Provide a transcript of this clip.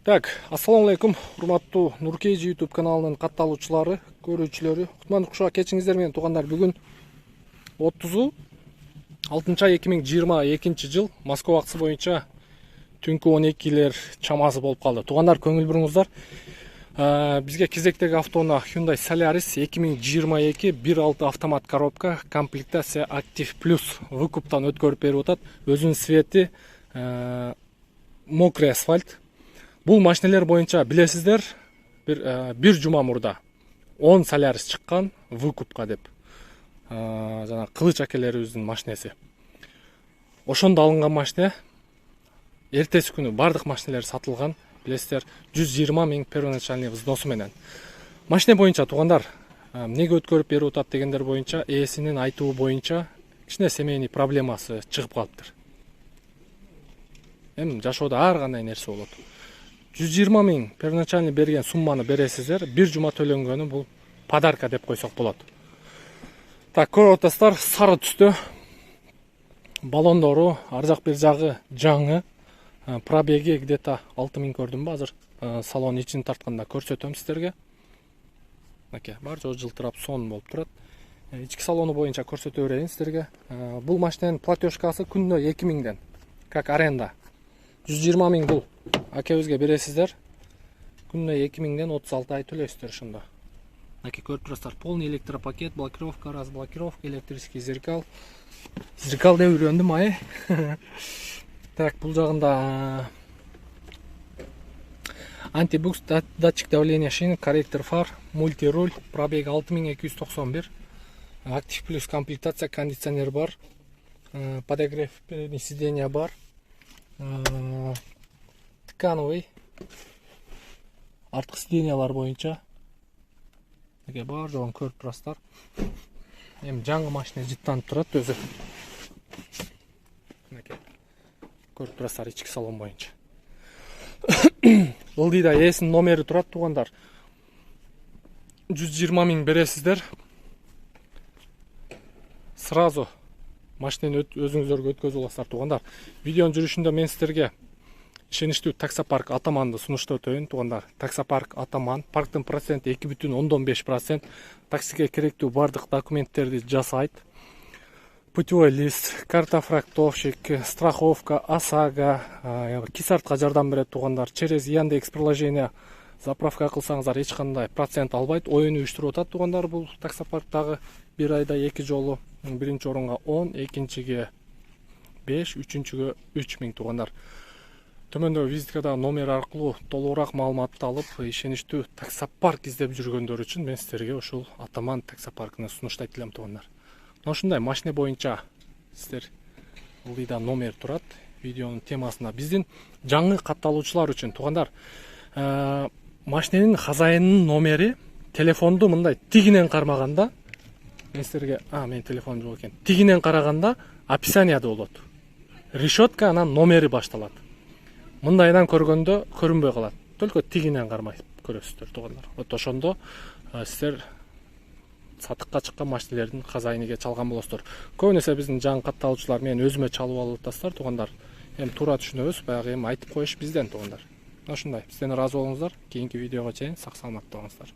Так, ассаламу алейкум, урматтуу Нуркейжи YouTube каналынын катталуучулары, көрүүчүлөрү. Кутмандуу кушак кечиңиздер менен туугандар. Бүгүн 30-6 ай 2022 жыл Москва убактысы боюнча түнкү 12-лер чамасы болуп калды. Туугандар, көңүл буруңуздар. Бизге кезектеги автоунаа Hyundai Solaris 2022 1.6 автомат коробка, комплектация Active Plus выкуптан өткөрүп берип атат. Өзүнүн свети мокрый асфальт. Бул машинелер боюнча билесиздер, бир жума мурда 10 Solaris чыккан выкупка деп. Жана кылыч акелерибиздин машинеси. Ошондо алынган машина. Эртеси күнү бардык машинелер сатылган. Билесиздер, 120 000 первоначальный взносу менен. Машина боюнча туугандар, эмнеге өткөрүп берип атат дегендер боюнча, ээсинин айтуу боюнча кичине семейный проблемасы чыгып калыптыр. Эми жашоодо ар кандай нерсе болот. 120 000 первоначальный берген сумманы бересиздер, бир жума төлөнгөнү бул подарка деп койсок болот. Так, көрүп атасыздар, сары түстө. Балондору, ар жак бир жагы жаңы. Пробеги где-то 6000 көрдүм ба, азыр салон ичин тартканда көрсөтөм сиздерге. Мынакей, бар жоо жылтырап сон болуп турат. Ички салону боюнча көрсөтө берейин сиздерге. Бул машинанын платежкасы күнүнө 2000ден, как аренда. 120 000 бул акебизге бересиздер. Күнүнө 2000ден 36 ай төлөйсүздөр ошондо. Мынакей көрүп турасыздар, полный электропакет, блокировка, разблокировка, электрический зеркал. Зеркал деп үйрөндүм ай. Так, бул жагында антибукс, датчик давления шин, корректор фар, мультируль, пробег 6291, Active Plus комплектация, кондиционер бар, подогрев сиденья бар, ткановый арткы сиденьялар боюнча бар жогун көрүп турасыздар. Эми жаңы машина жыттанып турат өзү. Көрүп турасыздар ички салон боюнча. Ылдыйда ээсинин номери турат туугандар. 120 000 бересиздер. Сразу машинени өзүңүздөргө өткөзүп аласыздар туугандар. Видеонун жүрүшүндө мен сиздерге ишеничтүү таксопарк Атаманды сунуштап өтөйүн туугандар. Таксопарк Атаман, парктын проценти 2,5%, таксиге керектүү бардык документтерди жасайт. Путевой лист, карта фрактовщик, страховка, ОСАГО, кисартка жардам берет туугандар. Через Яндекс приложение заправка кылсаңыздар эч кандай процент албайт. Оюн уюштуруп атат туугандар бул таксопарктагы бир айда 2 жолу. Биринчи орунга 10, экинчиге 5, үчүнчүгө 3000 туугандар. Төмөндө визиткада номер аркылуу толугураак маалыматты алып, ишеничтүү таксопарк издеп жүргөндөр үчүн мен сиздерге ушул Атаман таксопаркын сунуштайт элем туугандар. Ушундай машина боюнча сиздер ылдыйда номер турат. Видеонун темасында биздин жаңы катталуучулар үчүн туугандар, машинанын хозяинынын номери телефонду мындай тигинен кармаганда, мен сиздерге, менин телефонум жок экен. Тигинен караганда описанияда болот. Решетка анан номери башталат. Мындайдан көргөндө көрүнбөй калат. Только тигинен кармай көрөсүздөр туугандар. Вот ошондо сиздер сатыкка чыккан машинелердин хозяиниге чалган болосуздар. Көбүнесе биздин жаңы катталуучулар менен өзүмө чалып алып атасыздар туугандар. Эми туура түшүнөбүз, баягы эми айтып коюш бизден туугандар. Ошондой. Бизден ыраазы болуңуздар. Кийинки видеого чейин сак саламатта болуңуздар.